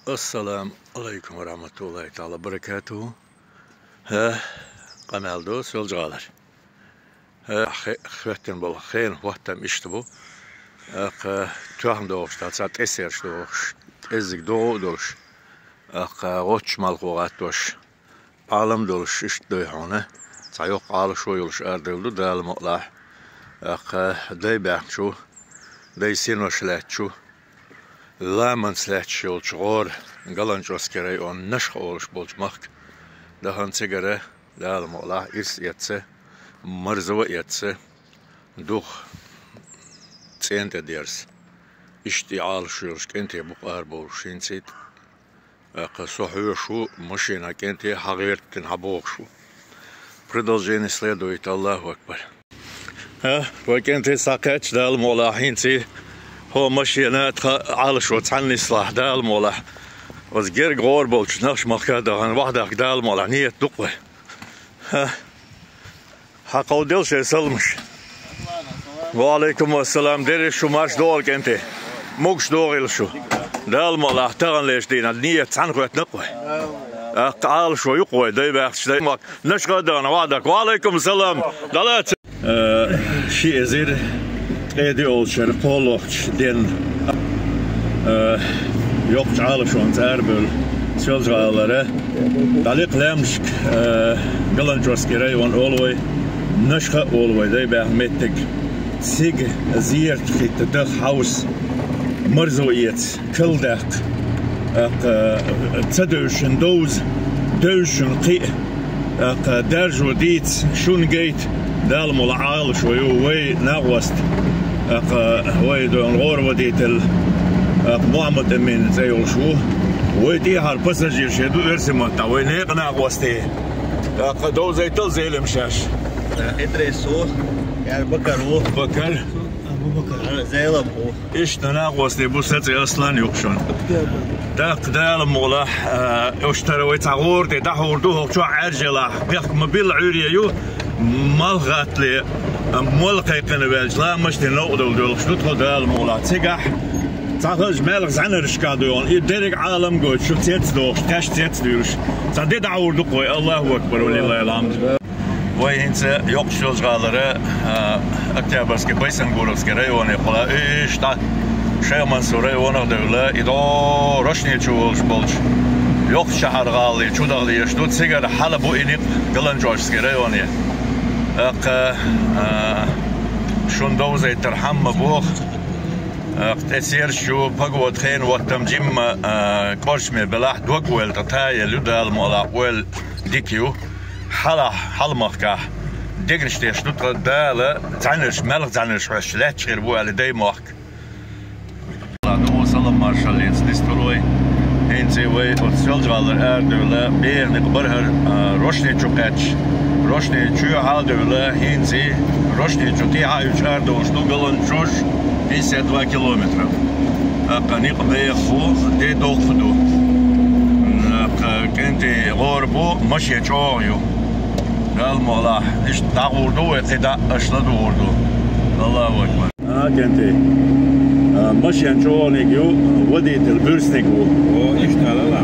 السلام عليكم ورحمة الله تعالى وبركاته. قمال دوس والجالر خوتن بول خين وقتم اشتبو توهم دوش تاعت اسيرش دوش ازق دوش غوتش مالقوغات دوش عالم دوش اشت دوحونه تايوق عال شويلش اردولو دال مقلاح داي بحشو داي سينو شلاتشو لا من سلات شولش غور قلنج اسكري اون نشخ اولش بولش مخك دهان سيجاره دال مقلاح إرس يتسه مرزوة يتسه دوخ تسينت ديرس اشتعال شولش كنتي بقار بولشين سيت صحيح شو مشينا كنتي حغيرتن حبوخ شو продолжение следует. Аллаху акбар. وكنتي ساقتش دال مقلاحين سي هو مشينا على شو تعني صلاح دال مولح وزجر غور بولش نخش مخكا واحدة دال مولح نية دقوة حقودل شيء سلمش وعليكم السلام ديري شو ماش دور كنتي موكش دور شو دال مولح تغن ليش دينا نية تعنقوة نقوة تعال شو يقوى داي بحث داي نشغل دانا وعدك وعليكم السلام دلات شيء زير ايدي اولشر قولوخش دين يوقش عالشون تاربل سيلجالره داليق لامشك قلنجوسكي وان اولوي نشخة اولوي داي باه متك سيج زيرت في تدخ هاوس مرزويت كل داق تدوشن دوشن قي درجو ديت شون جيت دالمو العال شويو وي ناغوست وي دون غور وديت محمد امين زي شو وي دي هار باساجير شدو ارسمتا وي نيق ناغوستي دو زي تل زي المشاش ادريسو يعني بكر ابو بكر زي لبو ايش ناغوستي بو ساتي اصلا يوكشون داق دالمو لا اشتروي تاغور دي دحور دو شو عرجلا بيخ مبيل عريو مالغات لي مولقي قنبالج لا مشتي نقدل دول شو تدخل دال مولا تسقح تاخذ مالغ زعنا رشكادون يدرك عالم قول شو تيتسدوش تاش تيتسدوش تدي عور دقوي الله اكبر ولله الحمد وي انت يوقشوز غالره اكتابرسكي بيسنغوروسكي ريون يقول ايش تا شيء منصور ريون دوله اذا رشني تشولش بولش يوق شهر غالي شو دغلي يشتوت سيجار حلبو اني قلنجوسكي ريوني شون دوزي ترحم مبوخ تسير شو بقوة خين وقتم جيم كورش مي بلاح دوكويل تتايل يدال مولاقويل ديكيو حل مخكا ديكنش تيشتو تردالة تعنش ملغ تعنش وش لا تشغير بو على داي مخك وصلم مارشال يتسدستروي هينزي وي وتسلجالر اردولا بير نقبرهر روشني تشوكاتش روشني تشو هالدولا هينزي روشني تشوتي هايوش اردوش دوغلن جوش 52 كيلومتر قنيق بيخو دي دوخدو كنتي غوربو مشي تشوغيو قال مولاح ايش تاغوردو اقدا اشلدوردو الله اكبر كنتي مشي تشوغيو وديت البرسنيكو ايش تالا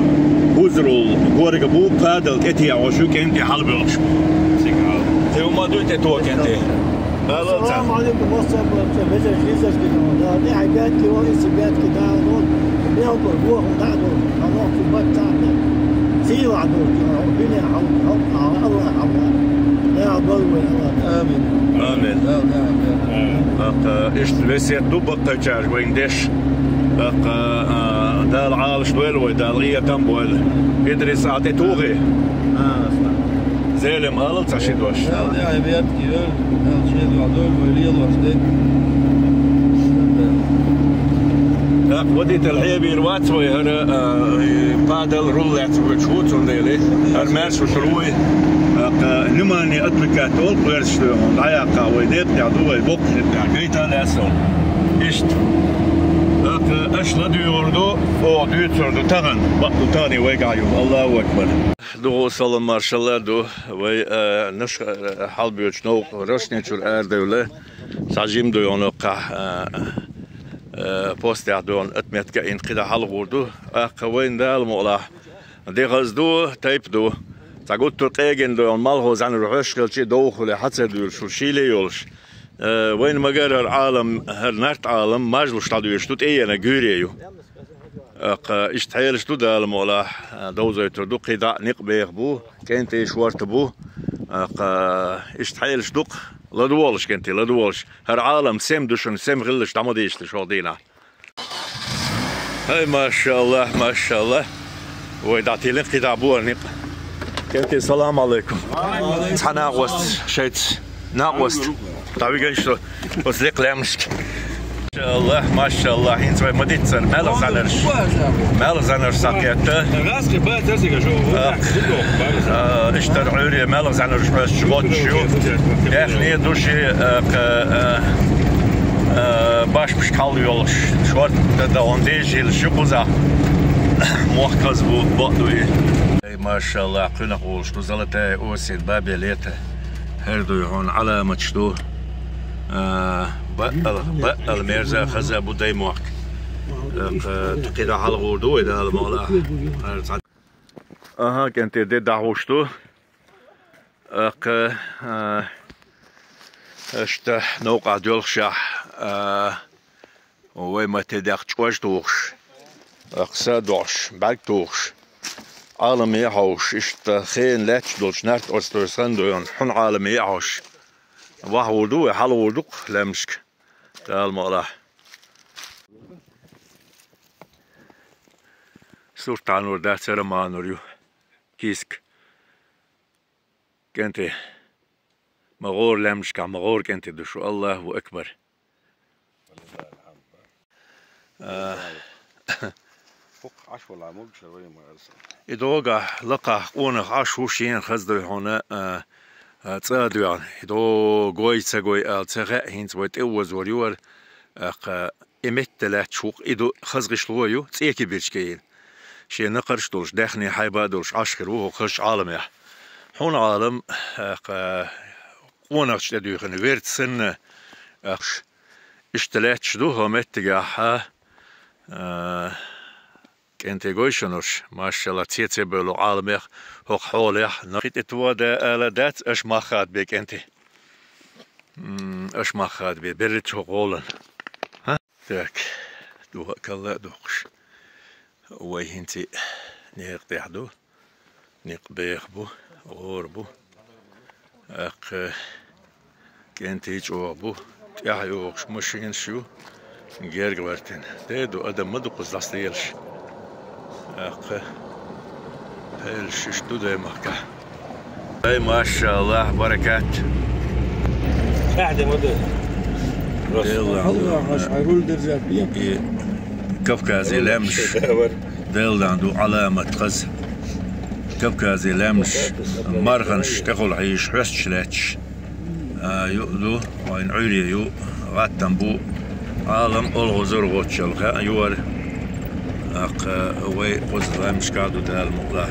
وزرول غورغ بو بادل كتي عشو كنتي حلبوش سيغال تي وما دوت تو كنتي السلام عليكم وصل بجر جيزس كده دي حاجات كده وسبات كده دول بياخدوا روح وقعدوا خلاص في البيت بتاعنا سيوا عدول ربنا يحفظهم الله يحفظهم يا ضوي امين امين ايش الوسيت دوبك تشارج وين ديش دال عالش دويل دال غيه تنبول ادريس اعطي توغي زيلم قال تشيد واش يا بيات كيول تشيد عدول وليل وحدك وديت الحيبي رواتوي هنا بادل رولات وشوت ونديلي الماس وشروي نماني اتلكات اول بيرش لهم عياقه ويديت يعدوا البوك تاع جيتا لاسو اشت اشلد يوردو او ديتردو تغن بقوا تاني ويقعيو الله اكبر دو صلى ما شاء الله دو وي نش حلبيوش نو رشني شو الارض ولا ساجيم دو يونقع بوستع دون اتمت كاين قدا حلغوردو وين دال مولا دي غزدو تايبدو تاقول ترقيجن دون مالهو زان روحش كلشي دوخل حتى دول شو شيلي يولش وين ما قال العالم هرنارت عالم ماجلوش تادو يشتوت ايه انا جوريو اشتحيلش تو دال مولا دوزو يتردو قدا نقبيغ بو كنتي شوارت بو اشتحيلش دوق لا دوالش كنتي لا دوالش هر عالم سم دوشن سم غلش داموديش شودينا هاي ما شاء الله ما شاء الله ويدعتي لين قطع بورني كنتي السلام عليكم تناقص شيت ناقص طبيعي قشطه بس ليق لامشك ما شاء الله ما شاء الله حين سوي مديت سنة مالغ زانرش ساقيته غاسك بقى ترسيك شو اشتر عوري مالغ زانرش بس شغوت شو اخني دوشي باش مش كاليولش شورت دا اونديجي الشقوزا موخكز بو بقدوي ما شاء الله قنا قولش تزلته اوسين بابي ليته هردو هون على ماتشتو بقل ميرزا خزا بو دايموك تقيدا حلغوردو اذا المولا اها كنت دي دعوشتو اشتا نوقع دولخشح وما تدق تشواش دوخش اقسا دوش باك دوخش عالم يحوش اشتا خين لاتش دولش نارت استرسان دوين حن عالم يحوش وحوردو حلوردو لامشك تعال مقلع صورت عنور ده سرما نوريو كيسك كنتي مغور لامشك مغور كنتي دشو الله أكبر فوق 10 ولا عمود شوية ما أرسل إدوغا لقى قونخ 10 شين خزدو هنا تصادو يعني إدو غوي تساقوي تساقا هينت ويت إوز وريور إمت لا تشوق إدو خزغش لويو تسيكي بيرشكين شي نقرش دولش داخني حيبا دولش عشكر وهو خش عالم يح هون عالم قونخش تدو خن ويرت سن اشتلات شدوها متجاحة كنت جويشنوش ما شاء الله تيتي بلو عالميخ هو حوليخ نقيت اتوادا آلادات اش ما خاد بيك انت اش ما خاد بي بريت غولن ها تاك دوها كلا دوخش وي هنتي نيق تحدو نيق بيخبو غوربو اق كنتي جوابو تيحيوخش مشين شو جيرج ورتن تيدو ادم مدو قزلاستيلش اق هلش شتو داي مكة اي ما شاء الله بركات قاعدة مدة الله مش هيقول درجات بيه كفكازي لامش ديل عنده علامة غز كفكازي لامش مرغنش تقول عيش حس شلاتش يؤذو وين عيري يو غاتن بو عالم الغزر غوتشلغا يور اق وي قزلا مش قادو دال مقلا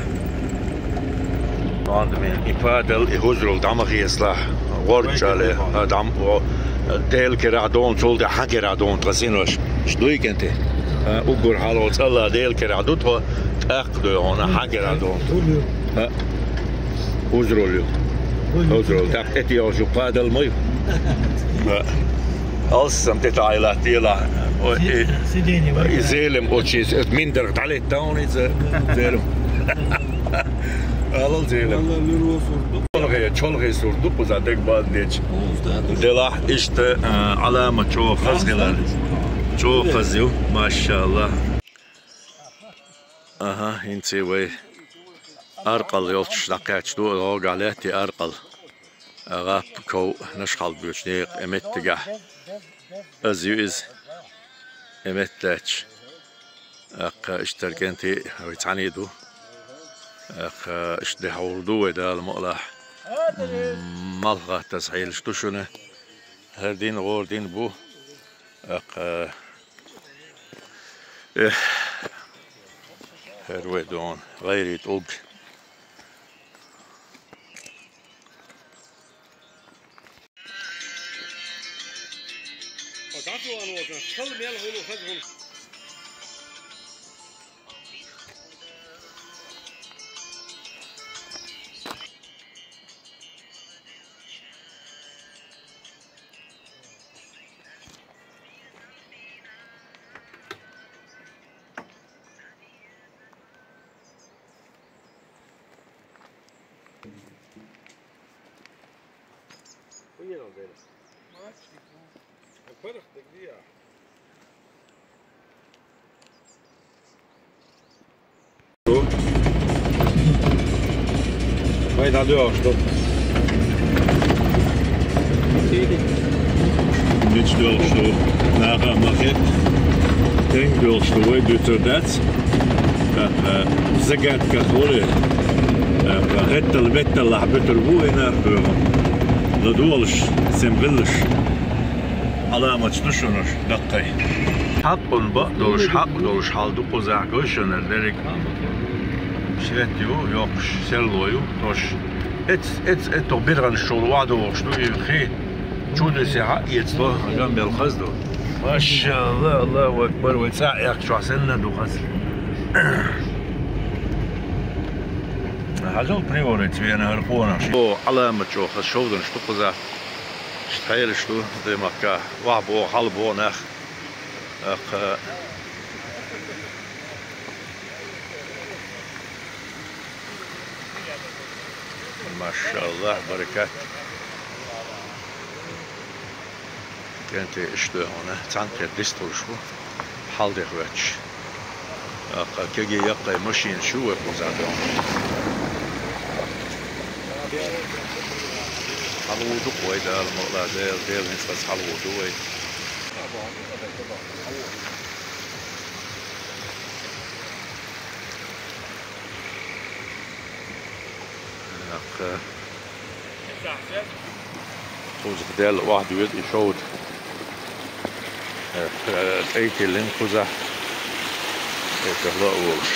عندما يفادل يهزرل دمغي يصلح ورج عليه دم ديل كرادون تولد حكرادون تغسينوش شدوي كنتي اقول حالو تصلى ديل كرادو تو تاخدو هنا حكرادون هزرل هزرل تاخ اتيو جو قادل مي Alsam tätä ailahtila Zeelem otsis et minder talet taunit Zeelem Alal Zeelem Cholgay surdu puzatek badnech Delah işte alama çoğu fazgeler çoğu fazio maşallah Aha inti ve أرقل يلتش لقيت دو لوج عليتي أرقل غاب كو نشخل بيوشنيق إمت تجاه أزيوز إمت لاتش أق اشتركنتي ويتعنيدو أق اشتي حوردو ودا المقلح ملغة تسحيل شتوشونه هردين غوردين بو أق هروي دون غيري توق Vai da dör då. Nici dölstu, naga maket. Ten dölstu, duturdat. Zagat kakhore. Rettel vettel lahbetur bu enar bögüm. Ladolş, sembelş. Alamat düşünür, dakkay. Hakkın bak doluş haldu kozak göşöner derik. Şiret yok, selloyu, toş. Et to biran şolu vado ştu yxi. Çudu saha yetsto gam bel khazdo. Maşallah, Allahu ekber ve sa'iq şu asenna do khaz. هذا بريوريت أنا هربونا شو علامة شو خش شو ده نشتو قزا شتحيل شتو ده مكة وعبو حلبو نخ ما شاء الله بركات كانت اشتو هنا تعنقل ديستول شو حال ده خواتش كجي يقى ماشين شو قزا ده حلو دوي ده الموضوع ده نسبة حلو دوي توزق ديال واحد يد يشود ايتي لين كوزا يتغلق وش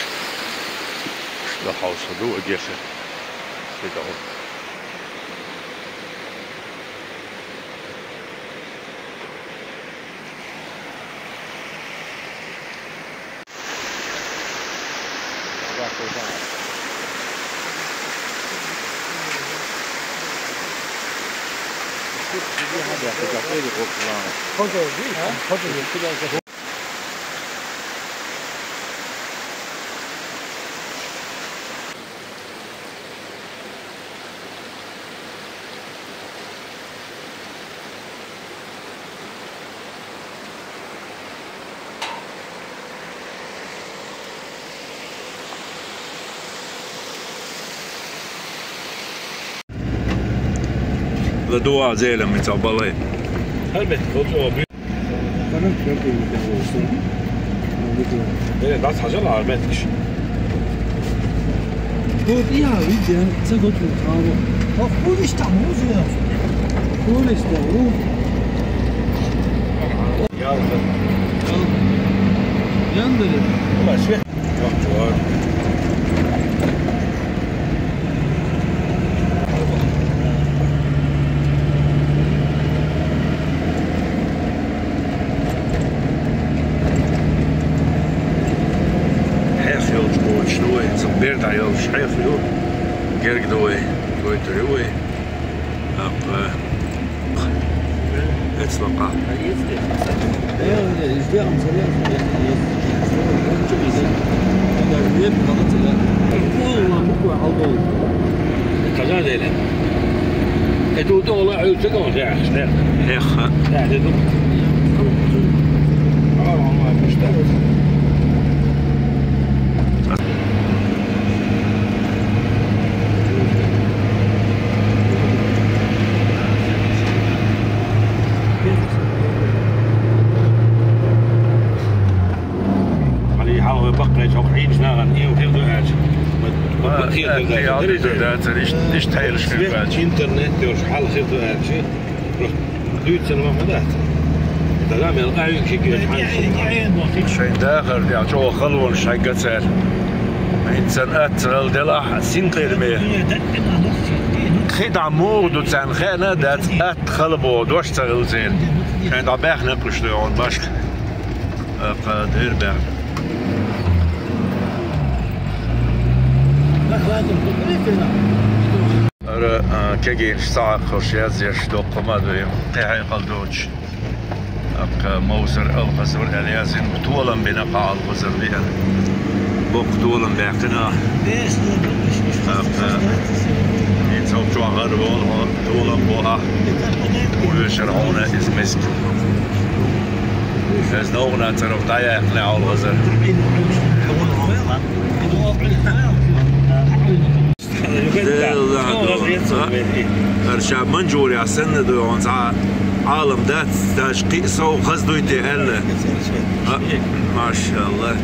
لا حوص دو اجيخه كده لدوا زي لما يتقبلين Helvete fotoğrafı. Kanal köprüyü de olsun. Evet, das hat schon hermetisch. Gut, ja, wie der, sehr gut, aber auch gut ist der Hose. Gut ist der Ruf. Ja, Yandere. ulan şey. Yok, var. بيرد عيال شحيف يو جرق دوي دوي تريوي أب اتسلقا Kaza değil. Tu ola ölçek olacak ya işte. هيخ Ya dedim. Allah işte. internet diyor hal khirdu erçi lütfen mahmudat تمام يلقى يمشي شيء داخل يا جو خلون شيء قتل إنسان أترل دلع سين غير مية خدع مود وتسان خانة دات أدخل بودوش تغلزين كان دا باخ نقلش ديون باشك قادر باخ كجين ساعة خرشيات زيش دوق ما دويم قيحي قلدوش موسر الغزر اليازين طولا بنقع الغزر بيها بوق طولا باقنا يتوب شو غربون طولا بوها ويشرعون إزمسك فازنوغنا تروف دايا يقنع الغزر ارشاب منجوري عسن دو عالم دات داش قيسه وخزدو يتهل ما شاء الله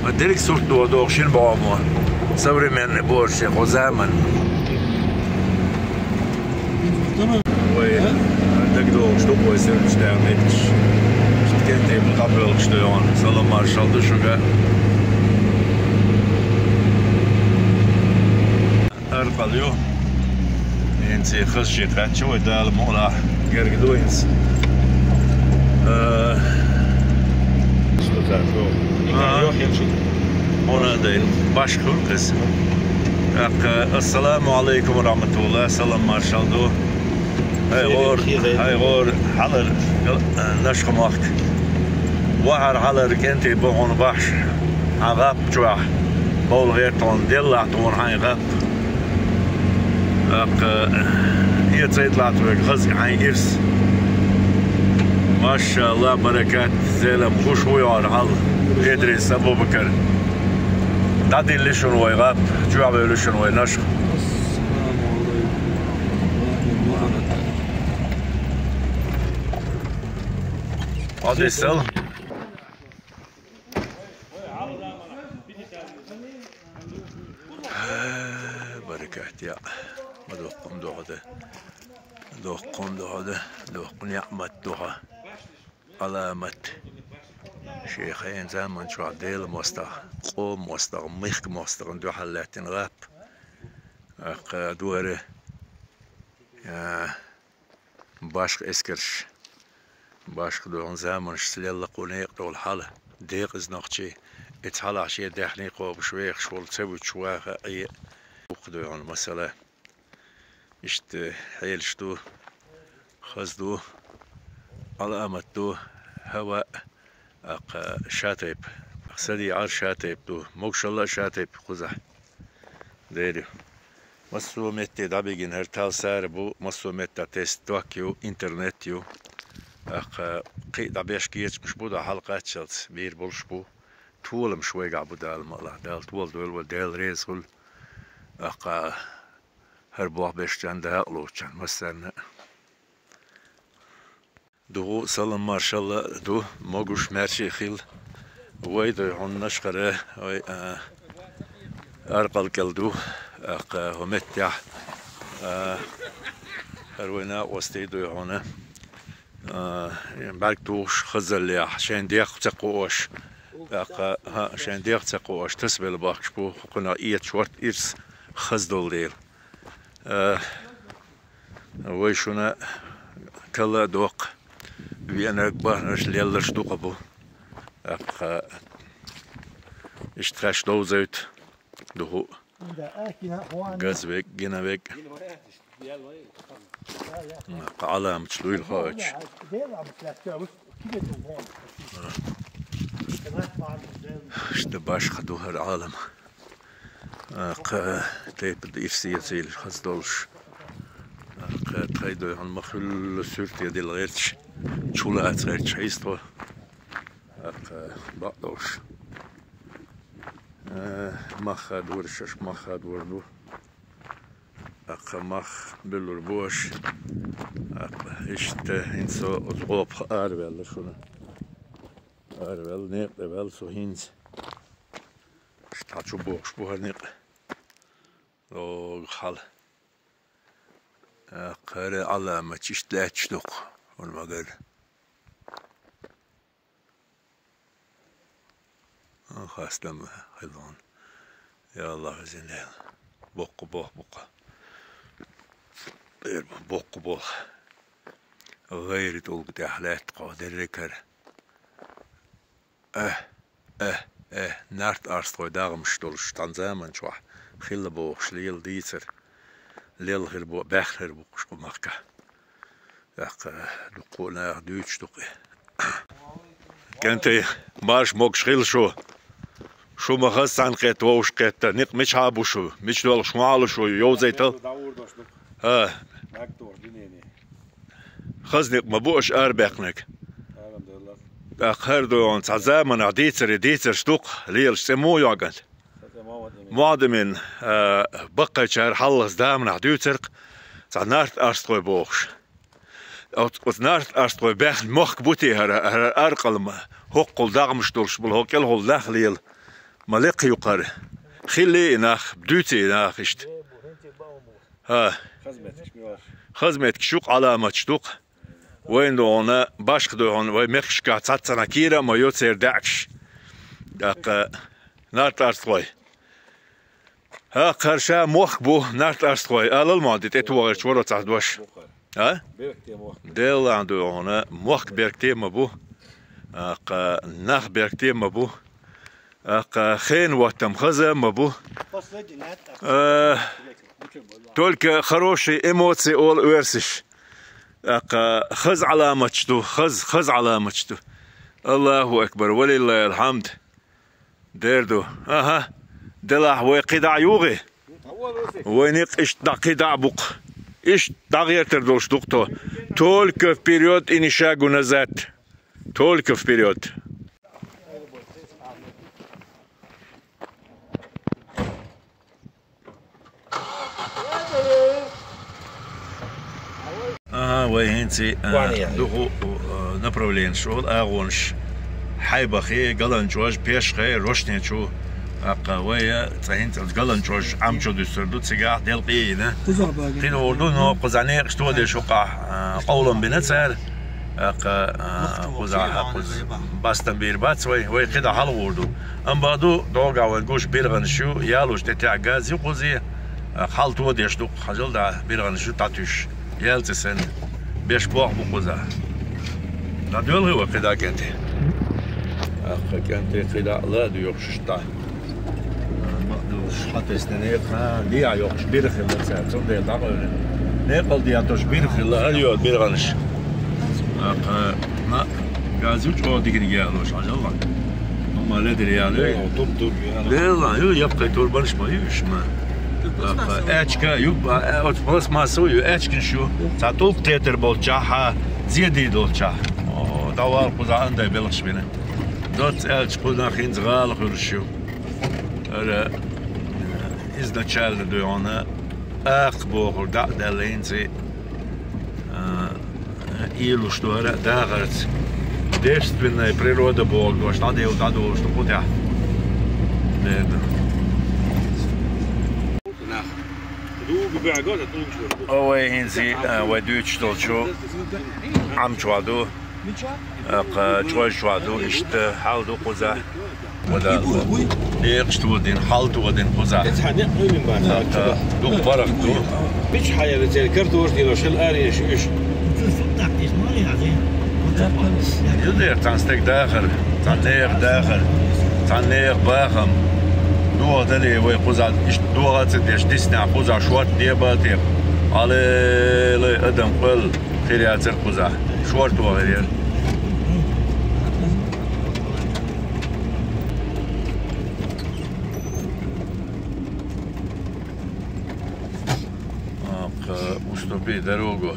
ادريك صورت دو دوغشين بابو صبري من بورشي غزامن وي دك دوغش دو بويسر مشتاعمتش شكنت ايبل قبل الشتيون سلام مارشال دو شوكا أرقليو إنتي خشي قاتشو دال مولا قرقدوينس هنا دين باشكو قس السلام عليكم ورحمة الله سلام مارشال دو هاي غور حلر نشخ ماخت وحر حلر كنتي بغون بحش عغاب جواح بول غير طون ديلا طون هاي غاب هي تزيد لاتوك غزي عين إرس ما شاء الله بركات زيلم خوش ويار هل إدريس أبو بكر دادي لشون ويغاب جواب لشون وينشخ هذا السلام بركات يا دوقم دوغده دوقم دوغده دوقم يعمت دوغه علامة شيخين زمان شو عديل مستغ قوم مستغ ميخ مستغ دو حلاتين غاب دوره باشق اسكرش باشق دو زمان سليل قونيق دول حالة ديق ازناقشي اتحال عشي داحني قوب شويخ شول تسوي شواخ اي وقدو يعني مسألة اشت حيل شتو خزدو على امتو هواء شاتيب سدي عار شاتيب دو موكش الله شاتيب خزح ديري مسو متي دابيجين هرتال ساربو مسو متى تيست توكيو انترنتيو قي دابيش كيتش مش بودا حلقات شلت بير بولشبو طولم شوي قاعد بدال ماله دال طول دول ودال ريزول هربوح بيش جان دهقلو جان مثلا دو سلام ما شاء الله دو موجوش ماشي خيل ويدو هون نشقره وي ارقل كلدو همتح هروينا وستيدو هون بالك دوش خزل لي عشان ديق تقوش عشان ديق تقوش تسبل باكش بو قنا ايت شورت إرس خزدول ديل ويشونا كلا دوق ويانا أكبر نش ليلش دوق أبو اشتراش دو زيت دو غاز بيك جينا بيك على متشلوي الخاج اشتباش خدوها العالم تيب الإفسية زي الخزدولش تخيدو عن مخل سورتي دي الغيرتش شولات غيرتش حيستو بقدوش مخ دورشش مخ دوردو مخ بالربوش اشت هنسو اطغوب اربل شونا اربل نيق اربل سو هنس اشتاتشو بوش بوهر نيق لو خال قري علامة تشتلاتش دوق والمقال خاص دم خلون يا الله زين بق بق بق بوق غير تقول تحلات قادر كر نارت أرستوي داغم شتولش تنزامن شو خيل بوخش ليل ديتر ليل غير بو بخر بوخش مكة دقونا دوتش دقي كنت ماش موكش خيل شو ما خص عن قت ووش قت نق مش هابو شو مش دول شمال شو يوزيتل خزنق ما بوش أربعنك آخر دون تعزمنا ديتر شتوق ليل سمو يعقل معدمن بقى شهر حلص دامنا ديترق نارت أرستوي بوخش أو نارت أرستوي بخ مخ بوتي هر أرقل هقل داغمش دولش بالهقل هول لخ ليل ملق يقر خلي ناخ بدوتي ناخشت خزمتك شوق علامة شتوق وين دونا باشق دون وين مخش كاتسنا كيرا ما يوتسير داكش داق نارت أرستوي قرشا مخ بو نارت أرستوي ألل مادت اتوغر شورو تعدوش ديل عندو هنا مخ بيركتي مبو ناخ بيركتي مبو خين وقتم خزة مبو تولك خروشي إيموتسي أول ورسش خز علامة شتو خز علامة شتو الله أكبر ولله الحمد ديردو دلح وقدع يوغي وينيق إش قدع بق إش تغيير تردوش دكتو تولك في بيريود إنشاغو نزات تولك في بيريود وينتي دوغو направление شغل أغونش حيبخي قلنجوج بيشخي روشنيشو قوية تهينت قلنجوج عمشو دستردو تسيقاح دلقينا خينو دونو قزعني قشتو دي شوقع قولن بنتسر قزع باستن بيربات وي قدا حل وردو ام بعدو دوغا ونقوش بيرغنشو يالوش تتاع غاز يقوزي خالتو ديشدو خجل دا بيرغنشو تاتوش يالتسن بيش بوح بقزع ندول هو قدا كنتي كنتي قدا لا دو يوخشتا حتى سنيق ديع يوخش بيرخل مثلا صدق داغل نقل ديع توش بيرخل هاليو بيرغنش ما غازوش او ديكني يالوش عجلك ما لدري يالو طب لا يو يبقى توربنش ما يوش ما اتشكا يبقى بس ما سوي اتشكن شو تعطوك تيتر بولجاها زيدي دولجا دوار قزا عنده بلغش بينا دوت اتش قلنا خين زغال خرشو ارى إذا تشال دونا أقبور دالينزي إيلو شتورة داغرت ديشت بنا природа Бог дош надо дадо что куда да أوه إنزي ودوش تلشو عم شوادو شوادو إشت حالدو قزا ودا ليش تودين حال تودين قزا تحنق من بعد دو برق دو مش حياة زي كرتوش دي لوش الآري إيش يدير تنستك داخل تنير باخم دو دلي وي قزا إيش دو غاتد إيش ديسنا قزا شوات ديباتيب على لي أدم قل خيريات قزا شوات وغير уступи дорогу.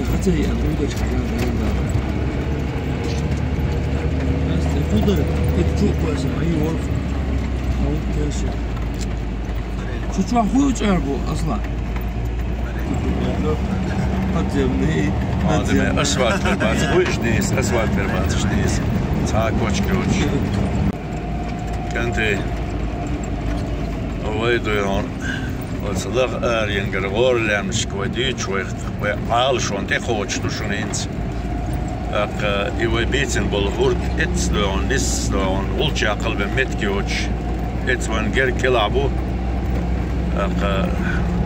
갑자기 안동도 찾아가는다. فضل تشوف بس أي ورف أو كاش شو أخوي تعرفوا أصلا قدمني أسود تربات خوش نيس أسود تربات نيس تا كوش كنتي أويدو يون وصلق آرين غرغور لامش كوديت شويخت وعال شون تخوش تشونينز إيوه بيتن بالهورد إتسلون نسلون ولش أقل بمتكيوش إتسون غير كلابو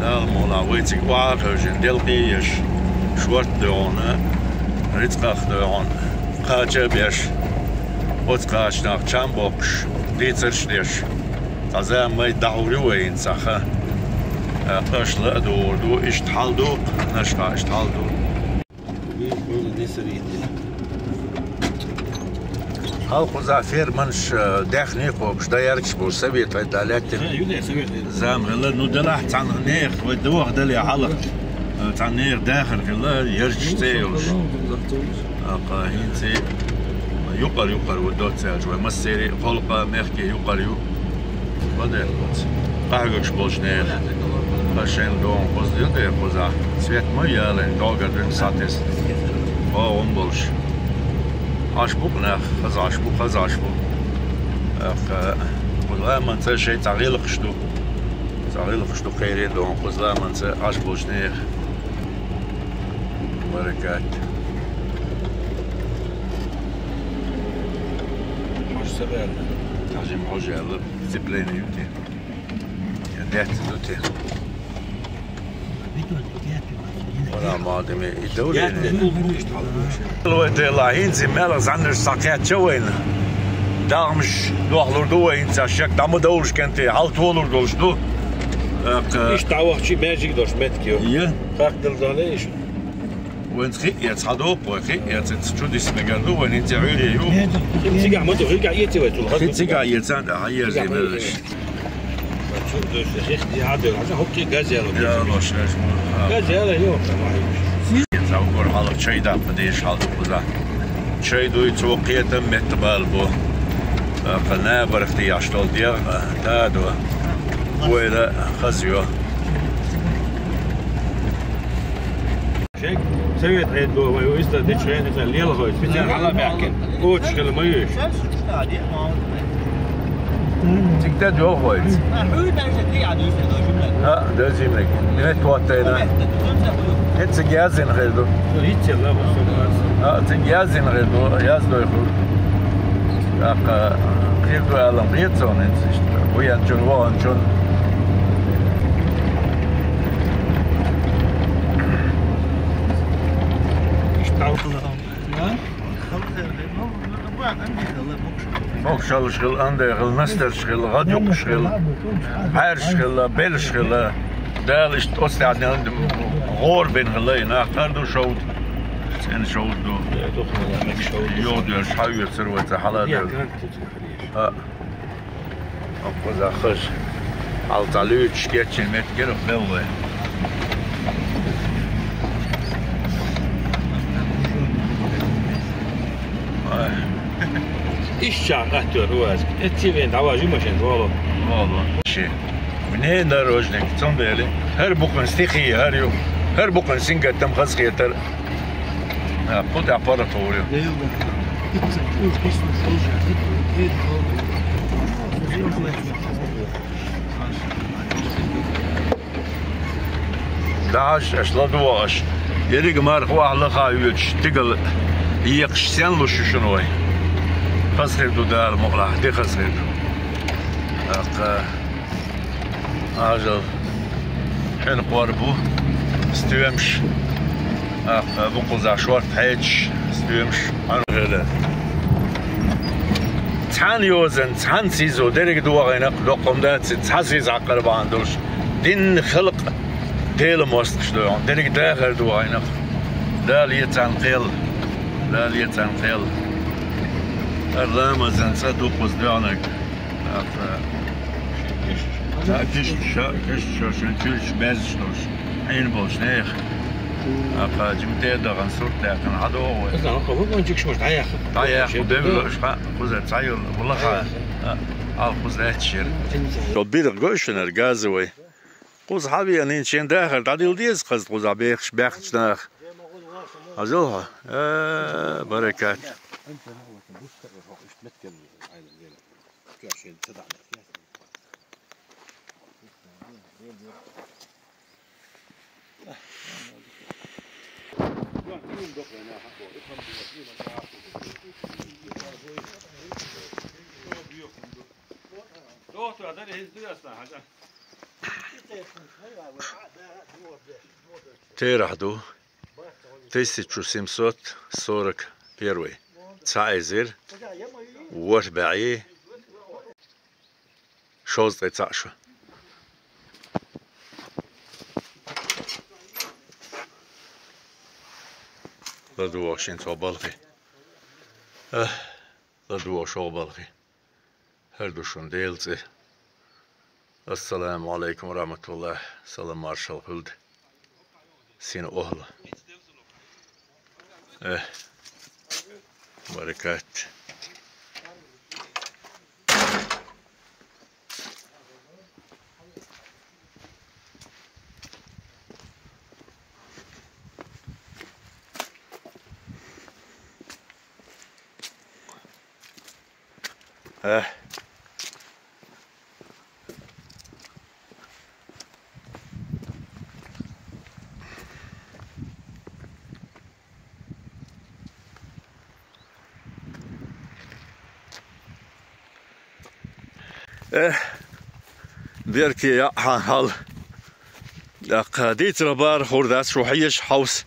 لا مولا ويتك واقعين دلقيش شورت دونه ريتقاخ دون قاچه بيش وتقاش ناق چامبوكش ديترش ديش تازه ماي دعوري وين سخه قشل دور دو اشتحالدو نشقا اشتحالدو خلقو زافير منش داخني خوبش دا يركش بو سبيت دالاتن زام غلا نو دلاح تان نيخ ودوخ دلي حلق تان نيخ داخل غلا يركش تيوش اقا هينتي يقر ودوت ساجو مسيري خلقا ميخكي يقر يو ودير قاعدش بولش نيخ قشين دون قوز دير قوزا سويت ميا لين دوغر دون ساتس او بولش عشبوك ناخ خز عشبوك والله ما نسى شيء تعغيل قشتو خيري دون قوزلا ما نسى عشبوش نيخ بركات حاج سبال حاجم حاجة يلا زبليني يوتي يدات دوتي ولا مادمي يدولي الوقت الله ينزل مالز عندنا ساقيات شوين دامش دوخلور دو انت شك دام دولش كنت halt ولور دولش دو ايش تعوق شي ماجيك دوش متكيو يا فاقدل داليش وين خي يتصادوق وخي يتصود اسمه قالوا وين انت عيري يو تيجا ما تغيق عيتي وتو خي تيجا يتسان هيا زي بلش شوف دوش شيخ دي عادل عشان هوكي غازيلو يا الله شاش غازيلو يو يتصور حالك شيء دا بديش حالك بزا شيء دو يتوقيت متبال بو قلنا برختي عشتول ديال دادو ويلا خزيو شيك سويت عيد بو ما يويستا دي شيء اللي يلا هوي في على بحكي او تشكل ما يوش تقدر جو هوي ها ده زيمك نت واتينا هتس جازين غيرو ريت يلا ها تجازين غيرو يازدو يخل اق غيرو على غيرتون انت ويا جون جون فوق شغل عندي غل نستر شغل غاديو شغل حار شغل بيل شغل دال است أستعد عند غور بين غلينا قردو شود إن شود دو يود يشحيو ثروة حلال ها أقوى خش على طلوع شكيتش متجر بلوه إيش شاقته رواز اتفين دعواجي ماشين والله شيء منين دروجنك تنبالي هر بوكن استخي هر يوم هر بوكن سينجا تم خزقي تر قد عبارة طوري داعش اشلادواش يريق مارخ واحد خايوش تقل يقش سين لو شنوي خزقي دو دار مقلع دي خزقي أجل حين قاربو استويمش بقول زع شوارت حيج استويمش عن غلا تحن يوزن تحن سيزو دريك دوا غينق لقم دات تحسيز عقرب عندوش دين خلق ديل موستش دوان دريك داخل دوا غينق لا ليتان قيل لا ليتان قيل الرامة زن صدو قصدانك كيش شو تلش بازشنوش عين بولش نيخ أقا جمتي دغن صورتي أكن عدو بس أنا خبر ما نجيكش مش تعيخ ودبل شقا خوزة تعيل والله خا خوزة هتشير بيدق قوشن الغازوي قوز حبي أنين شين داخل تعديل ديز قصد قوز عبيخش باخش ناخ أزوها بركات Терахду 1741 Цайзер وربعي شوز 19 لدواشين صوبالخي لدواش صوبالخي هردوشون ديلزي السلام عليكم ورحمة الله سلام مارشال هلد سين أهلا بركات بيركي يا هال ديت ربار خوردات شوحيش حوس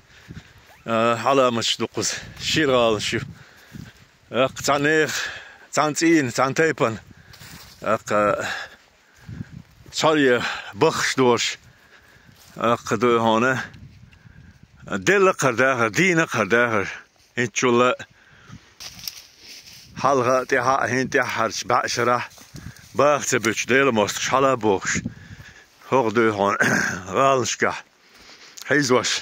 على مش دقوس شيرال شو تانيخ تانتين تانتيبن شاليه بخش دوش دو هونه دل قرداغر دين قرداغر انشولا حلقة تيها هنتي حرش بعشرة باخت بيش ديل ماست شالا بوش هوغ دو هون غالشكا حيزوش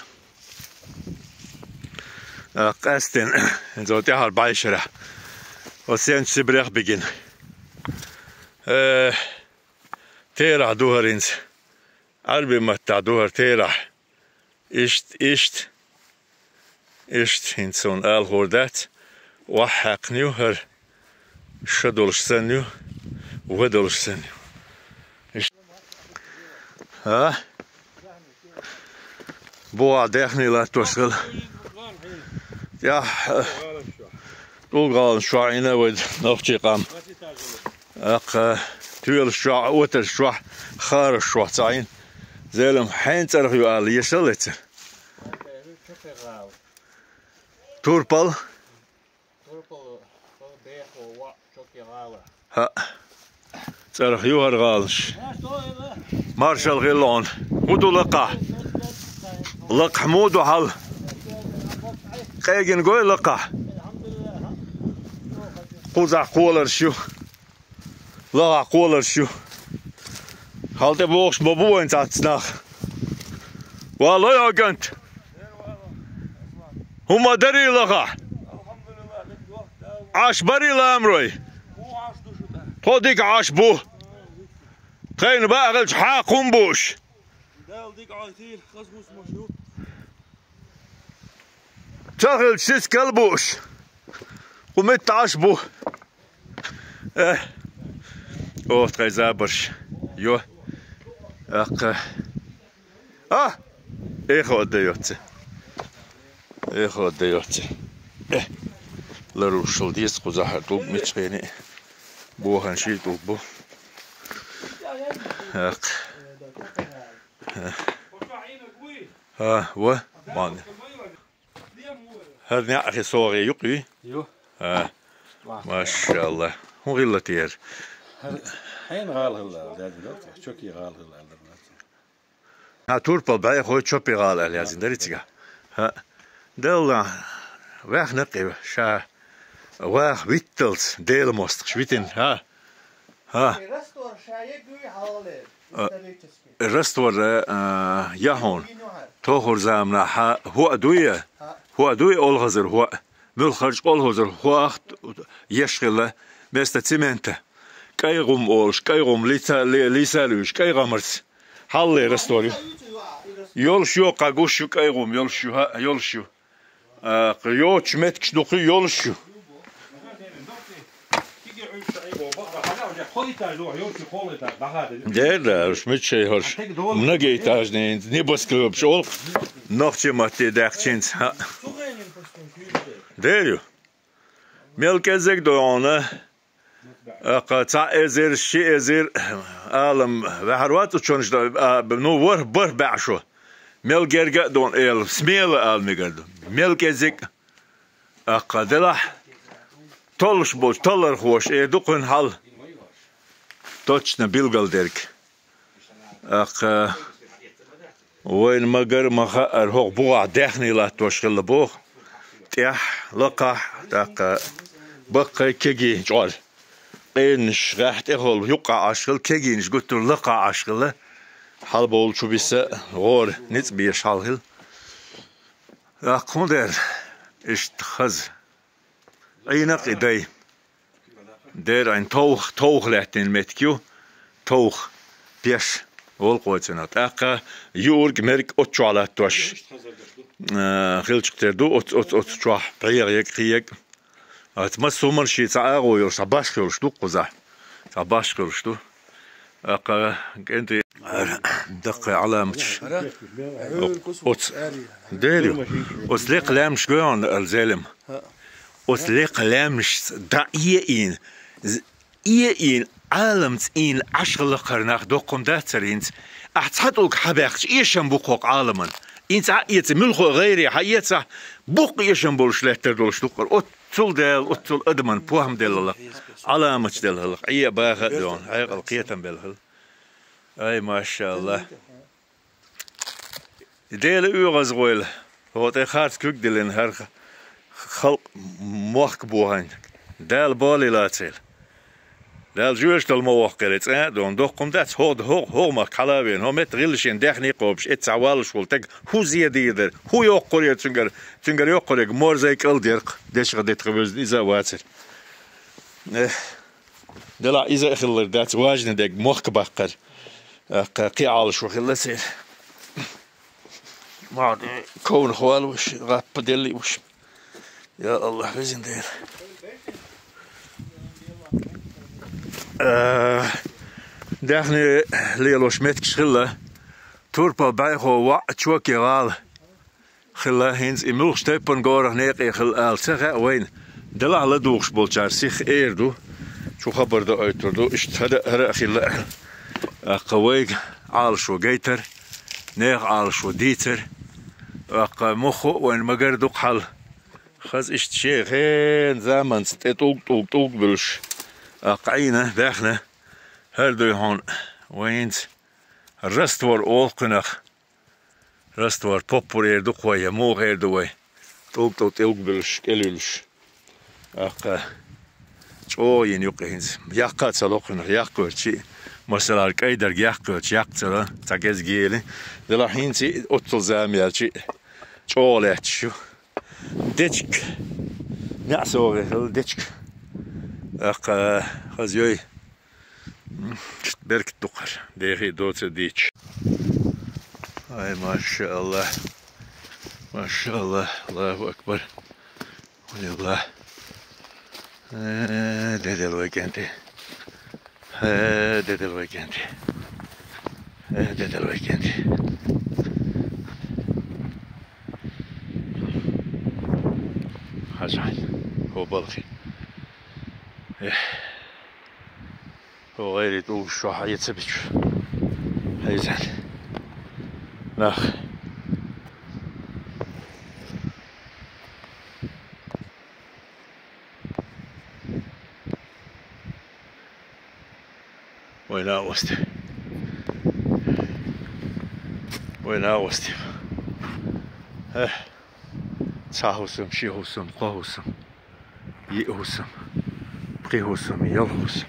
قاستن زو تيها بعشرة وسين سبريخ بيجين تيرا دوهرينز عربي متى دوهر تيرا اشت هنسون الهوردات وحق نيوهر شدولش سنيو ودولش سنيو ها بوا داخني لا توصل يا طول شوعينا ود نوختي قام تويل شوع وتر شوع خار شوع تعين زلم حين تعرف يقال يشلت توربل ها تعرف يوهر غالش مارشال غيلون ودو لقى لق حمود وحل قيقن قوي لقى قوزع قولر شو لقى قولر شو هالتي بوش بابو انت عتسناخ والله يا قنت هما دري لقى عاش بري لامروي خوديك عاش بو خين باغلش حاقم بوش تغل شيس كلبوش قمت عاش بو اوه تغي زابرش يو اق ايخو ديوتي ايخو ديوتي لروشل ديس قزاحر دوب متشغيني بو هنشيل دوب بو اق و ماني هذا نعرف صوري يقي يو ما شاء الله هو غير تير حين غال هلا دلوقتي شوكي غال هلا ها توربل باي خو شوبي غال لازم دريتيغا ها دل واخ نقي شا واخ ويتلز ديل موست شويتين ها الرستور يهون توخر زامنا هو ادويه اولغزر هو بالخرج اولغزر هو اخت يشغله بست سيمنت كايغوم اولش كايغوم ليسالوش كايغامرس حل رستوري يولشو قاغوشو كايغوم يولشو يوتش متكش دوخي يولشو Да, шмичей хош. Многие этажные, не баскрып шел. Ногти мати дахчинц. ديريو ملك ازيك دوانه قطع ازير شي ازير عالم بحروات تشونش بنو ور بر بعشو ملك ارجع دون ال سميل الميجد ملك ازيك قدلح تولش بوش تولر خوش دوقن حال توچنا بيلغل ديرك وين مگر مخا هو بوع دخني لا توشل بوخ تيح لقح دق بقى كيجي جول إنش راحت أقول يقع عشقل كيجي إنش قلت لقى عشقله حال بول شو بيس غور نتبي شالهل أقول إيش تخز أي نقي داي دير عن توخ لحتين متكيو توخ بيش والقوتنا أقا يورج مرك أتشعل توش خلش كتردو أت شوح قيق أتمسومن شيء تعاقو يرش باش كرش دو قزح باش كرش دو أقا أنت دق علامتش أت ديريو أسلق لامش جوان الزلم أسلق لامش دقيقين إين عالمت إن عشر قرناخ دوقم داترينت أحتحدوك حباقش إيشن بوقوق عالما إنت عقيت ملخو غيري حياتها بوق إيشن بولش لحتر دولش دوقر أتول ديل أتول أدمان بوهم ديل الله علامت ديل الله أي باغة دون أي غلقية بالهل أي ما شاء الله ديل أوغز غويل هو تخارت كوك ديلين هر خلق موخك بوهن ديل بالي لا تيل دال جوش دل موقعت دون دوقم دات هو ما كلابين هو متغلشين دخني قوبش اتعوالش ولتك هو زياديدر هو يقري تنجر يقري مور زي كل ديرق ديش غديت خبز إذا واتر دلا إذا خلر دات واجن ديك موق بقر قيعالش وخلسير ما كون خوال وش غاب دلي وش يا الله بزين دير داخني ليلوش متك شخلة توربا بايخو وا تشوكي غال خلا هينز إملوخ ستيبن غورغ نيقي خل آل سخا وين دلا على دوغش بولجار سيخ إيردو شو خبر دو أيتردو إشت هدا خلا قويق عال شو جيتر نيق عال شو ديتر مخو وين مقردوق حل خز إشت شيخ هين زمن ستيتوق بلش قعينا داخنا هردو هون وينت رستور أولقنخ رستور بوبورير دقوية مو غير دوي توق بلش كلولش شوين يقينز يقات سلوقنخ يقوت شي مثلا الكيدر يقوت يقتل تاكز جيلي دلاحين شي أطل زاميال شي شولات شو ديتشك نعسوغي ديتشك خزيوي برك دقر ديخي دوت ديتش اي ما شاء الله ما شاء الله الله اكبر ولله ديد الويكندي ديد الويكندي ديد الويكندي حاجة هو بالخي هو غير يدوق شو حيتسبج هيزعل ناخ وين أوستي وين أوستي تساهوسم شيهوسم قهوسم يئوسم قيهوسم يلهوسم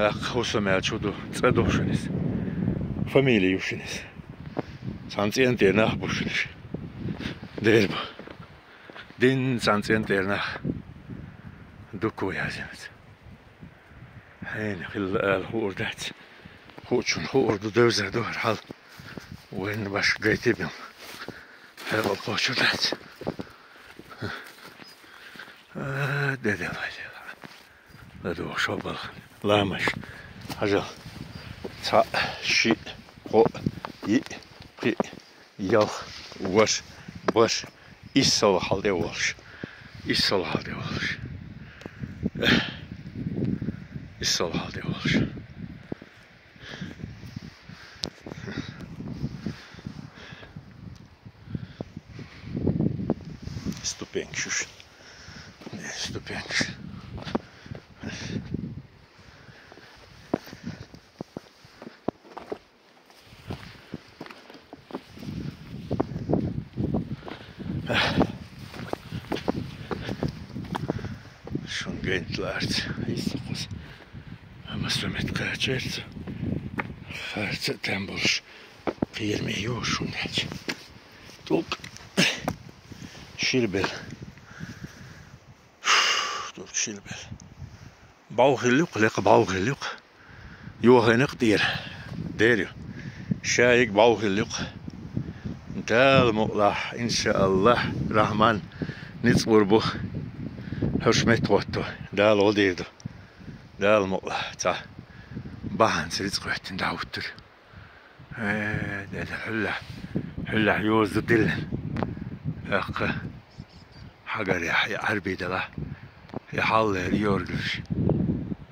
هوسم يعشودو تصدوشنيس فاميلي يوشنيس سانسين تيرناخ بوشنيش ديربو دين سانسين تيرناخ دوكو يازمت هين خل الهور دات خوتشون هور دو دوزر دور حال وين باش قيتي بيهم هل الخوشو دات ديدي لدو شوبل لامش هجل تا شي قو ي قي يل وش بش إسال حال دي ورش İssal halde olur. İssal halde olur. Stupięksiusz. Stupięksiusz. Schon geentlaard. Is mas met kaçert. Farse tembels. Kiermiyor şun geç. Tok. Şilbel. Tok şilbel. Bauchiluk lek bauchiluk. Yohanek dier. Derio. Şayik bauchiluk. Dal muqlah inşallah Rahman nitsbur bu. Hürmet otto. Dal odeydu. Dal muqlah ta. Bahan siriz qoytin davuttur. Dal hülla yozdu dillen. Hakkı. Hagar ya harbi dala. Ya halle yorgur.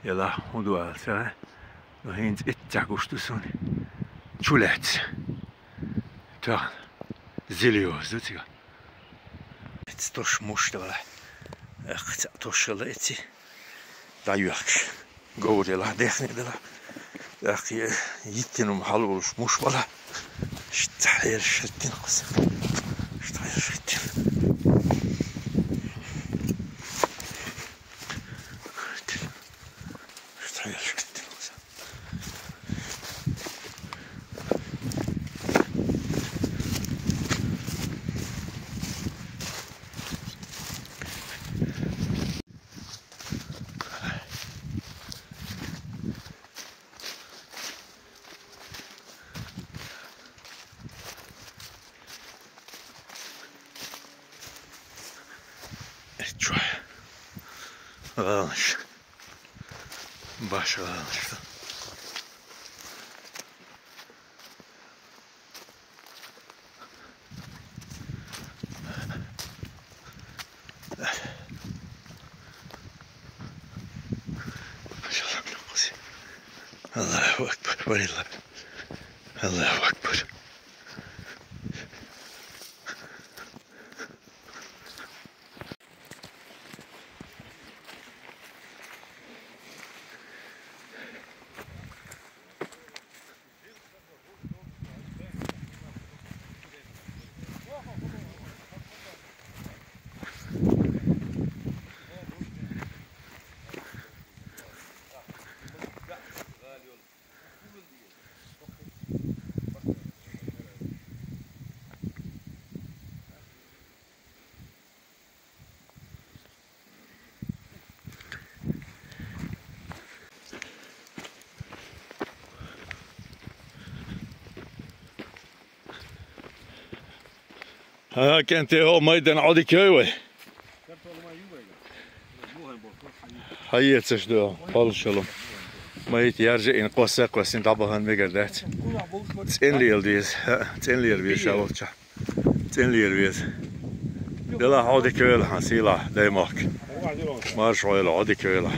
Yala hudu alsa. Hint ittakuştusun. Çulet. Ta. Ziliyozdu tiga. Stoş muştu valla. Toşalı eti. Dayuak. Goğdela dehnedela. Akı yittinum hal oluşmuş valla. İşte her şettin kızım. İşte her şettin. İşte her şettin kızım. Чуй. Алыш. Башы алышты. Allahu Ekber. Valillah. Allahu Ekber. ها كانت هو ميدان عادي كوي هيا تشدو قال شلون ميت يرجع إن قوسق وسين طبعاً مقدرت تنليل ديز تنليل بيش شاوتش تنليل بيز دلا عادي كوي حسيلة دايماك مارش عادي كوي